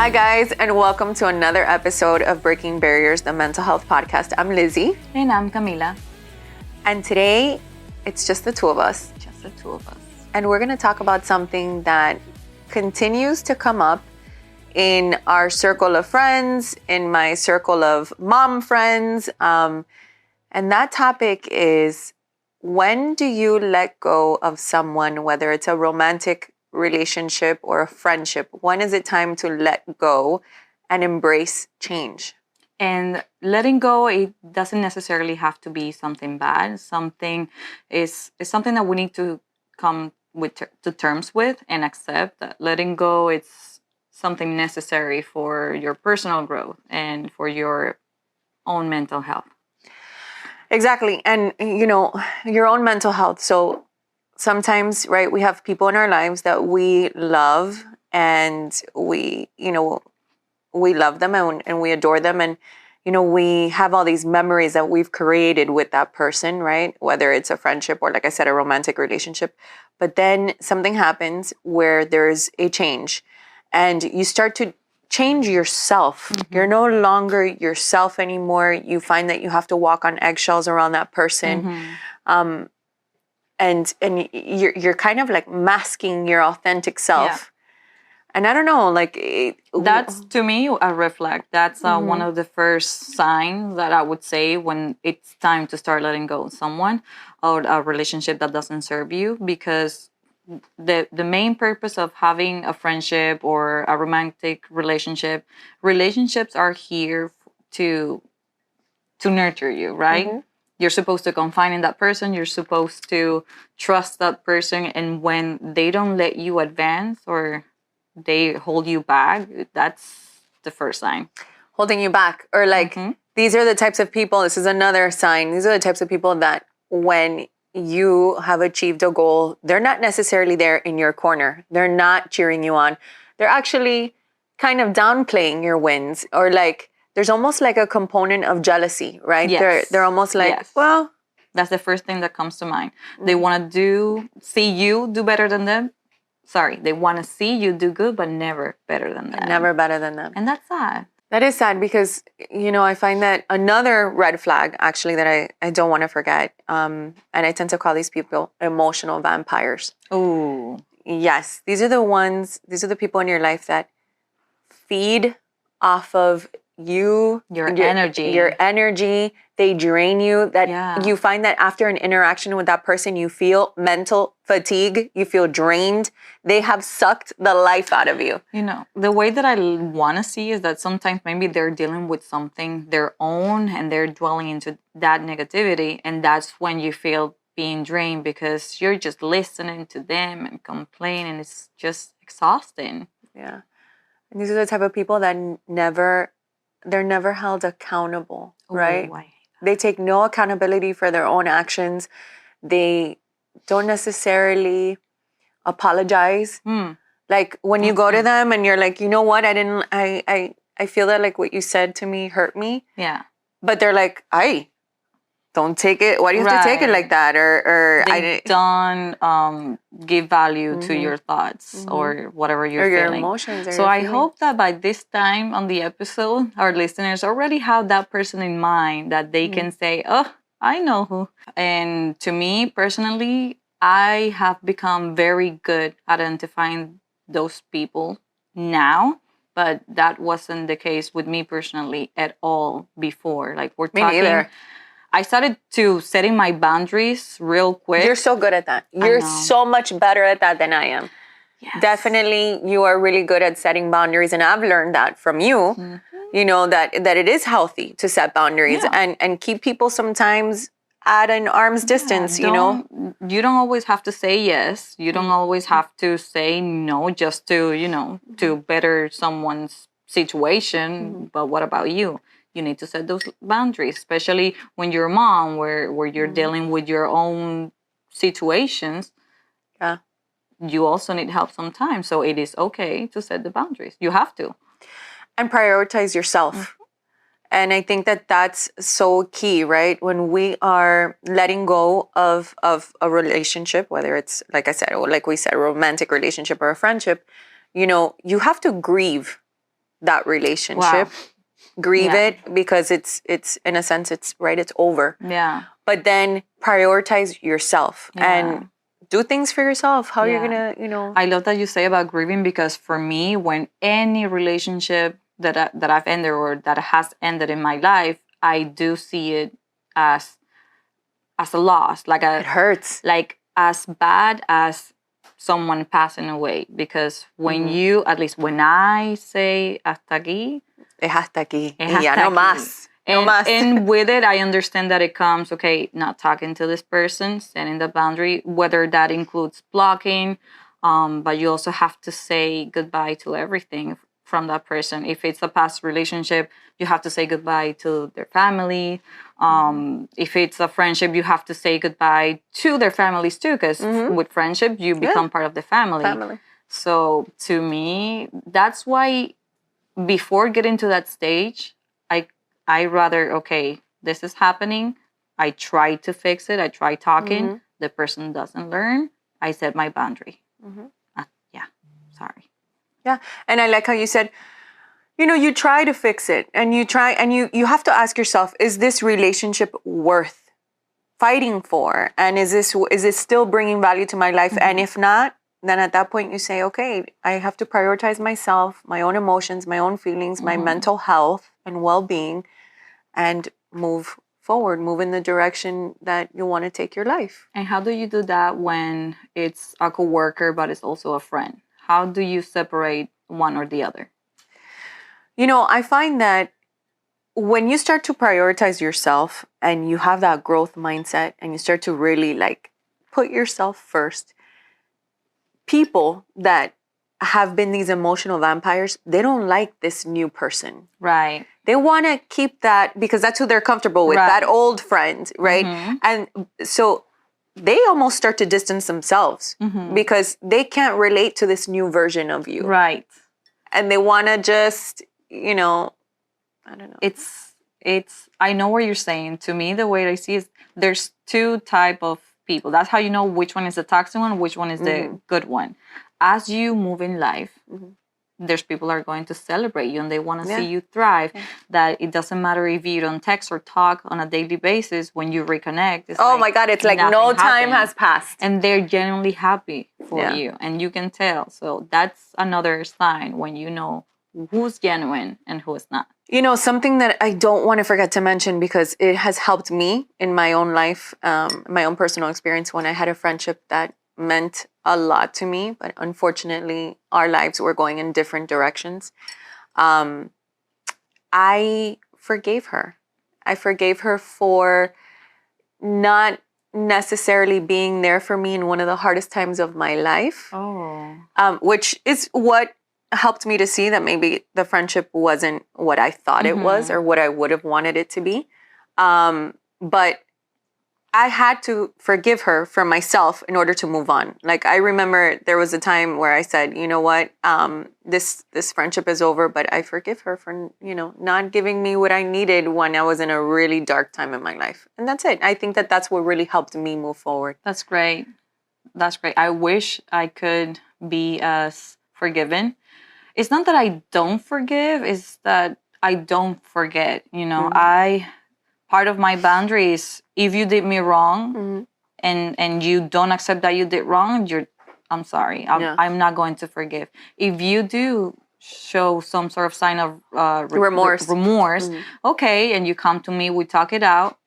Hi, guys, and welcome to another episode of Breaking Barriers, the mental health podcast. I'm Lizzy. And I'm Camila. And today, it's just the two of us. Just the two of us. And we're going to talk about something that continues to come up in our circle of friends, in my circle of mom friends. And that topic is, when do you let go of someone, whether it's a romantic relationship or a friendship? When is it time to let go and embrace change? And letting go, it doesn't necessarily have to be something bad. Something is something that we need to come to terms with and accept. That letting go, it's something necessary for your personal growth and for your own mental health. Exactly. And, you know, your own mental health. So sometimes, right, we have people in our lives that we love and we love them and we adore them. And, you know, we have all these memories that we've created with that person, right? Whether it's a friendship or, like I said, a romantic relationship. But then something happens where there's a change and you start to change yourself. Mm-hmm. You're no longer yourself anymore. You find that you have to walk on eggshells around that person. Mm-hmm. And you're kind of like masking your authentic self. Yeah. And I don't know, like... That's, to me, a red flag. That's mm-hmm. one of the first signs that I would say when it's time to start letting go of someone or a relationship that doesn't serve you. Because the main purpose of having a friendship or a romantic relationships are here to nurture you, right? Mm-hmm. You're supposed to confide in that person. You're supposed to trust that person. And when they don't let you advance or they hold you back, that's the first sign. Holding you back. Or like, mm-hmm. These are the types of people, this is another sign. These are the types of people that when you have achieved a goal, they're not necessarily there in your corner. They're not cheering you on. They're actually kind of downplaying your wins, or like, there's almost like a component of jealousy, right? Yes. They're almost like, yes. Well... That's the first thing that comes to mind. Mm-hmm. They want to see you do better than them. Sorry, they want to see you do good, but never better than them. Never better than them. And that's sad. That is sad because, you know, I find that another red flag, actually, that I don't want to forget, and I tend to call these people emotional vampires. Ooh. Yes. These are the people in your life that feed off of your energy. They drain you. You find that after an interaction with that person, you feel mental fatigue. You feel drained. They have sucked the life out of you. You know, the way that I want to see is that sometimes maybe they're dealing with something their own and they're dwelling into that negativity. And that's when you feel being drained because you're just listening to them and complaining. It's just exhausting. Yeah. And these are the type of people that they're never held accountable, right? Why? They take no accountability for their own actions. They don't necessarily apologize. Like when you go to them and you're like, you know what? I feel that like what you said to me hurt me. Yeah. But they're like, don't take it. Why do you have to take it like that? Or they don't give value to your thoughts or whatever you're feeling. Your emotions. So I hope that by this time on the episode, our listeners already have that person in mind that they can say, oh, I know who. And to me personally, I have become very good at identifying those people now. But that wasn't the case with me personally at all before. Like we're talking... Me neither. I started to setting my boundaries real quick. You're so good at that. You're so much better at that than I am. Yes. Definitely, you are really good at setting boundaries. And I've learned that from you, mm-hmm. you know, that it is healthy to set boundaries and keep people sometimes at an arm's distance, you know. You don't always have to say yes. You don't always have to say no just to, you know, to better someone's situation. Mm-hmm. But what about you? You need to set those boundaries, especially when you're a mom, where you're dealing with your own situations. Yeah. You also need help sometimes. So it is okay to set the boundaries. You have to. And prioritize yourself. Mm-hmm. And I think that that's so key, right? When we are letting go of a relationship, whether it's, like I said, or like we said, a romantic relationship or a friendship, you know, you have to grieve that relationship. Wow. Grieve Yeah. it because it's in a sense it's right, it's over. Yeah. But then prioritize yourself Yeah. and do things for yourself. How you're Yeah. gonna. I love that you say about grieving, because for me, when any relationship that I've ended or that has ended in my life, I do see it as a loss, like It hurts. like as bad as someone passing away. Because when you, at least when I say hasta aquí, Es hasta aquí. es Y ya hasta no aquí. más. No And, más. and with it, I understand that it comes, okay, not talking to this person, setting the boundary, whether that includes blocking, but you also have to say goodbye to everything from that person. If it's a past relationship, you have to say goodbye to their family. If it's a friendship, you have to say goodbye to their families too, because with friendship, you become part of the family. So to me, that's why before getting to that stage, I rather, okay, this is happening. I try to fix it. I try talking. The person doesn't learn. I set my boundary. Yeah, sorry. Yeah. And I like how you said, you try to fix it and you have to ask yourself, is this relationship worth fighting for? And is it still bringing value to my life? And if not, then at that point you say, okay, I have to prioritize myself, my own emotions, my own feelings, my mental health and well-being, and move forward, move in the direction that you want to take your life. And how do you do that when it's a coworker, but it's also a friend? How do you separate one or the other? I find that when you start to prioritize yourself and you have that growth mindset and you start to really put yourself first, people that have been these emotional vampires, they don't like this new person. Right. They want to keep that because that's who they're comfortable with, that old friend, right? And so they almost start to distance themselves because they can't relate to this new version of you. Right. And they want to just, I don't know. It's I know what you're saying. To me, the way I see it, there's two type of people. That's how you know which one is the toxic one, which one is the good one. As you move in life, there's people are going to celebrate you and they want to see you thrive. That it doesn't matter if you don't text or talk on a daily basis. When you reconnect, it's my God, it's like no time has passed. And they're genuinely happy for you. And you can tell. So that's another sign when you know who's genuine and who is not. Something that I don't want to forget to mention because it has helped me in my own life, my own personal experience when I had a friendship that meant a lot to me, but unfortunately our lives were going in different directions. I forgave her. I forgave her for not necessarily being there for me in one of the hardest times of my life. Which is what helped me to see that maybe the friendship wasn't what I thought it was or what I would have wanted it to be. But I had to forgive her for myself in order to move on. Like, I remember there was a time where I said, you know what, this friendship is over, but I forgive her for, not giving me what I needed when I was in a really dark time in my life. And that's it. I think that that's what really helped me move forward. That's great. That's great. I wish I could be as forgiving. It's not that I don't forgive, it's that I don't forget. Part of my boundary is if you did me wrong and you don't accept that you did wrong, I'm sorry. I'm not going to forgive. If you do show some sort of sign of remorse, okay, and you come to me, we talk it out,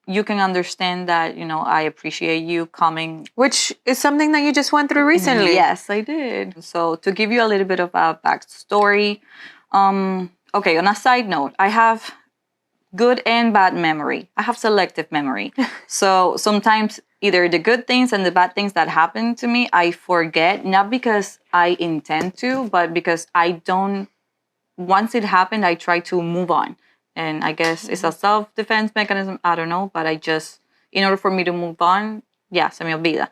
you can understand that, I appreciate you coming. Which is something that you just went through recently. Yes, I did. So to give you a little bit of a backstory, okay, on a side note, I have good and bad memory. I have selective memory. So sometimes either the good things and the bad things that happen to me, I forget, not because I intend to, but because once it happened, I try to move on. And I guess it's a self-defense mechanism. I don't know, but in order for me to move on, se me olvida.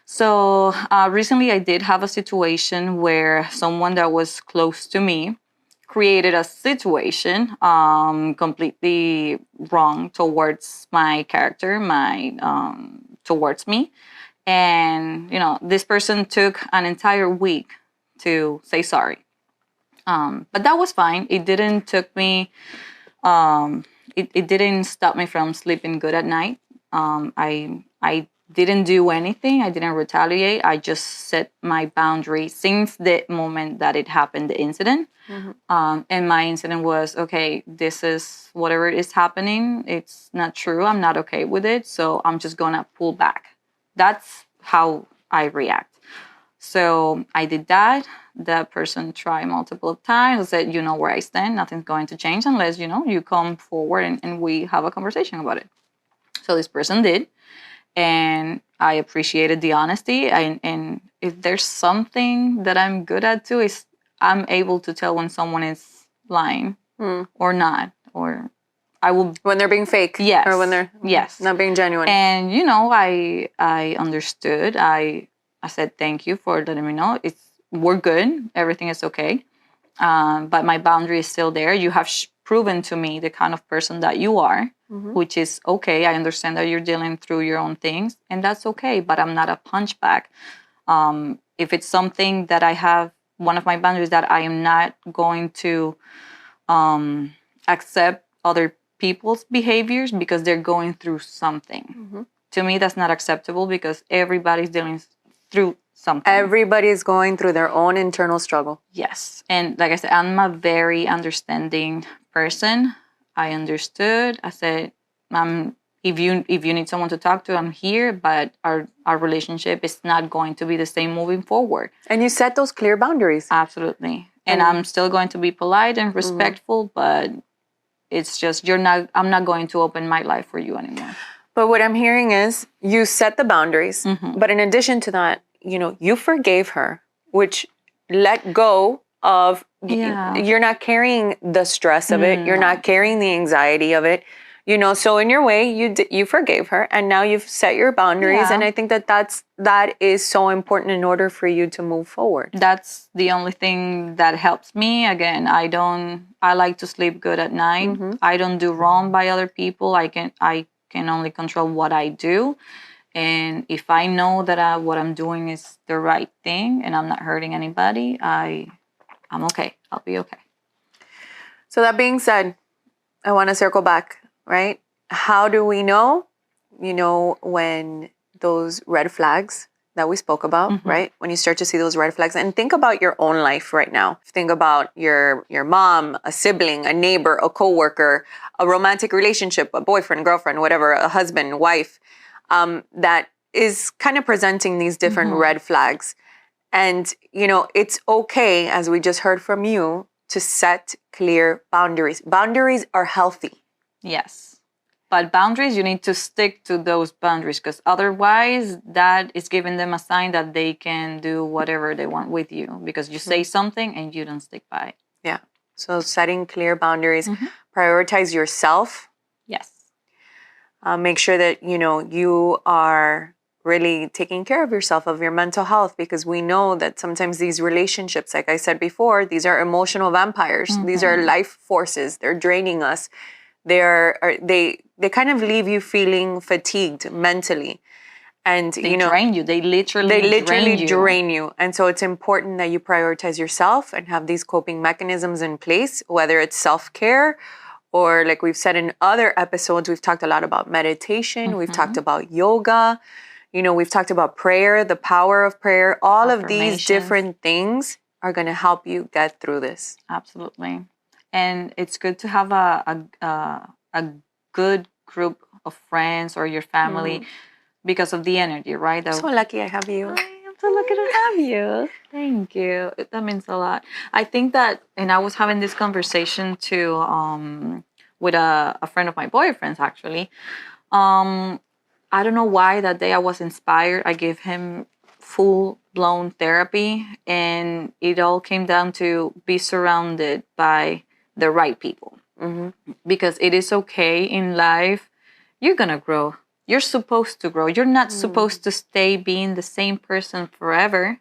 So recently I did have a situation where someone that was close to me created a situation completely wrong towards my character, towards me. And, this person took an entire week to say sorry. But that was fine. It didn't took me. It didn't stop me from sleeping good at night. I didn't do anything. I didn't retaliate. I just set my boundary since the moment that it happened, the incident. And my incident was, okay, this is whatever is happening. It's not true. I'm not okay with it. So I'm just going to pull back. That's how I react. So I did that. That person tried multiple times. I said, you know where I stand. Nothing's going to change unless, you come forward and we have a conversation about it. So this person did. And I appreciated the honesty. And if there's something that I'm good at too, is I'm able to tell when someone is lying or not. Or I will... When they're being fake. Yes. Or when they're not being genuine. And, I understood. I said, thank you for letting me know. We're good. Everything is okay. But my boundary is still there. You have proven to me the kind of person that you are, which is okay. I understand that you're dealing through your own things, and that's okay. But I'm not a punchback. If it's something that I have, one of my boundaries that I am not going to accept other people's behaviors because they're going through something. To me, that's not acceptable because everybody's dealing through something. Everybody's going through their own internal struggle. Yes. And like I said, I'm a very understanding person. I understood. I said, if you need someone to talk to, I'm here, but our relationship is not going to be the same moving forward. And you set those clear boundaries. Absolutely. And I'm still going to be polite and respectful, but it's just I'm not going to open my life for you anymore. But what I'm hearing is you set the boundaries, but in addition to that, you forgave her, which let go of, you're not carrying the stress of it. You're not carrying the anxiety of it, so in your way, you forgave her and now you've set your boundaries. And I think that is so important in order for you to move forward. That's the only thing that helps me. Again, I like to sleep good at night. I don't do wrong by other people. I can only control what I do. And if I know that what I'm doing is the right thing and I'm not hurting anybody, I'm okay. I'll be okay. So that being said, I want to circle back, right? How do we know, when those red flags that we spoke about, right? When you start to see those red flags, and think about your own life right now. Think about your mom, a sibling, a neighbor, a coworker, a romantic relationship, a boyfriend, girlfriend, whatever, a husband, wife, that is kind of presenting these different red flags. And, it's okay, as we just heard from you, to set clear boundaries. Boundaries are healthy. Yes. But boundaries, you need to stick to those boundaries because otherwise that is giving them a sign that they can do whatever they want with you because you say something and you don't stick by it. Yeah. So setting clear boundaries, prioritize yourself. Yes. Make sure that, you are really taking care of yourself, of your mental health, because we know that sometimes these relationships, like I said before, these are emotional vampires. These are life forces. They're draining us. They kind of leave you feeling fatigued mentally. And they drain you. They literally drain you. And so it's important that you prioritize yourself and have these coping mechanisms in place, whether it's self-care or, like we've said in other episodes, we've talked a lot about meditation. We've talked about yoga. We've talked about prayer, the power of prayer. All of these different things are going to help you get through this. Absolutely. And it's good to have a good group of friends or your family because of the energy, right? I'm so lucky I have you. I am so lucky to have you. Thank you. That means a lot. I think that, and I was having this conversation too with a friend of my boyfriend's actually. I don't know why that day I was inspired. I gave him full-blown therapy and it all came down to be surrounded by the right people. Because it is okay in life. You're going to grow. You're supposed to grow. You're not supposed to stay being the same person forever.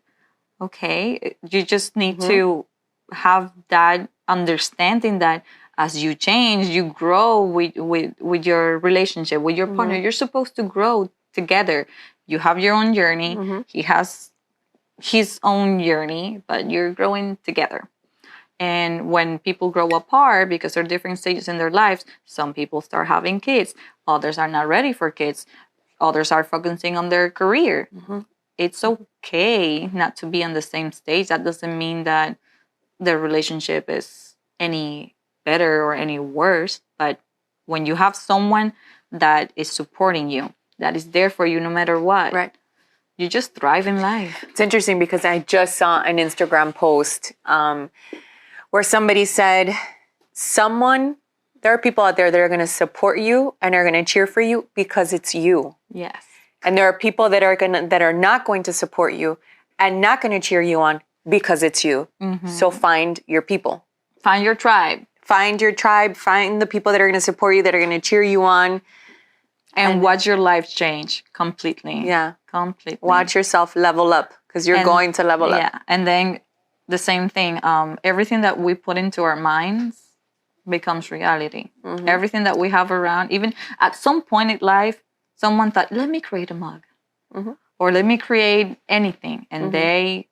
Okay? You just need to have that understanding that as you change, you grow with your relationship, with your partner. You're supposed to grow together. You have your own journey. He has his own journey, but you're growing together. And when people grow apart because they're different stages in their lives, some people start having kids, others are not ready for kids, others are focusing on their career. It's okay not to be on the same stage. That doesn't mean that the relationship is any better or any worse. But when you have someone that is supporting you, that is there for you no matter what, Right. you just thrive in life. It's interesting because I just saw an Instagram post where somebody said, there are people out there that are going to support you and are going to cheer for you because it's you. Yes. And there are people that are not going to support you and not going to cheer you on because it's you. So find your people. Find your tribe. Find your tribe. Find the people that are going to support you, that are going to cheer you on. And watch your life change completely. Yeah. Completely. Watch yourself level up because you're going to level up. Yeah. And then the same thing. Everything that we put into our minds becomes reality. Everything that we have around, even at some point in life, someone thought, let me create a mug. Or let me create anything. And they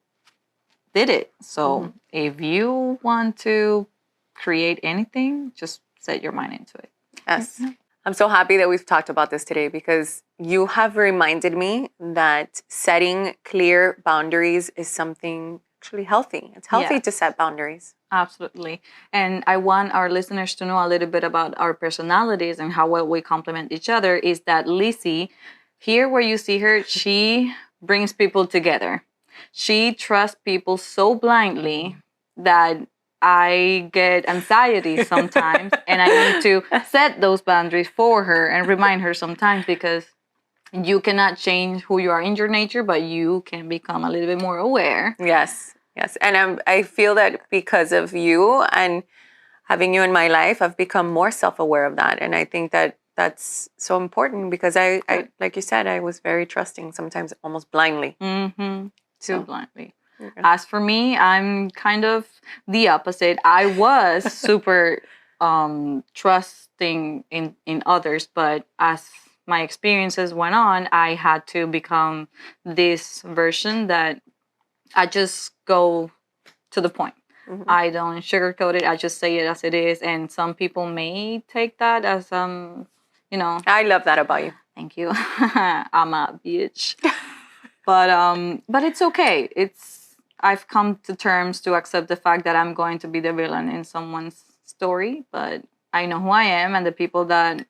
did it. So if you want to create anything, just set your mind into it. Yes. I'm so happy that we've talked about this today because you have reminded me that setting clear boundaries is something actually healthy. It's healthy to set boundaries. Absolutely. And I want our listeners to know a little bit about our personalities and how well we complement each other. Is that Lizzy, here where you see her, she brings people together. She trusts people so blindly that I get anxiety sometimes and I need to set those boundaries for her and remind her sometimes, because you cannot change who you are in your nature, but you can become a little bit more aware. Yes. Yes. And I feel that because of you and having you in my life, I've become more self-aware of that. And I think that that's so important because I like you said, I was very trusting, sometimes almost blindly. Too blindly. As for me, I'm kind of the opposite. I was super trusting in others, but as my experiences went on, I had to become this version that I just go to the point. I don't sugarcoat it. I just say it as it is. And some people may take that as I love that about you. Thank you. I'm a bitch. But it's okay. I've come to terms to accept the fact that I'm going to be the villain in someone's story, but I know who I am, and the people that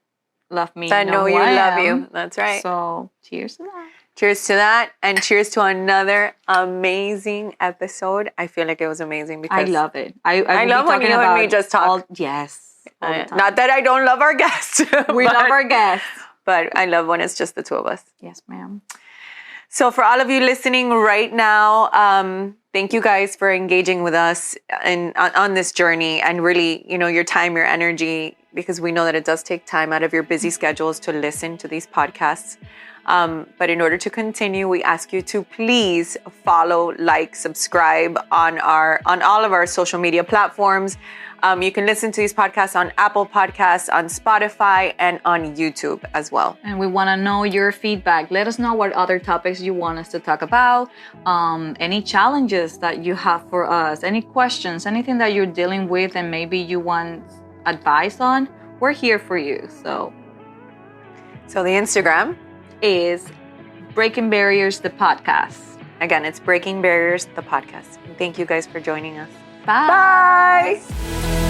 love me know who I love am. you. That's right. So cheers to that. Cheers to that, and cheers to another amazing episode. I feel like it was amazing because I love it. I love when you and me just talk. All the time. Not that I don't love our guests. We love our guests. But I love when it's just the two of us. Yes, ma'am. So for all of you listening right now, thank you guys for engaging with us on this journey, and really, your time, your energy, because we know that it does take time out of your busy schedules to listen to these podcasts. But in order to continue, we ask you to please follow, like, subscribe on all of our social media platforms. You can listen to these podcasts on Apple Podcasts, on Spotify, and on YouTube as well. And we want to know your feedback. Let us know what other topics you want us to talk about, any challenges that you have for us, any questions, anything that you're dealing with and maybe you want advice on. We're here for you. So the Instagram is Breaking Barriers, the podcast. Again, it's Breaking Barriers, the podcast. And thank you guys for joining us. Bye. Bye.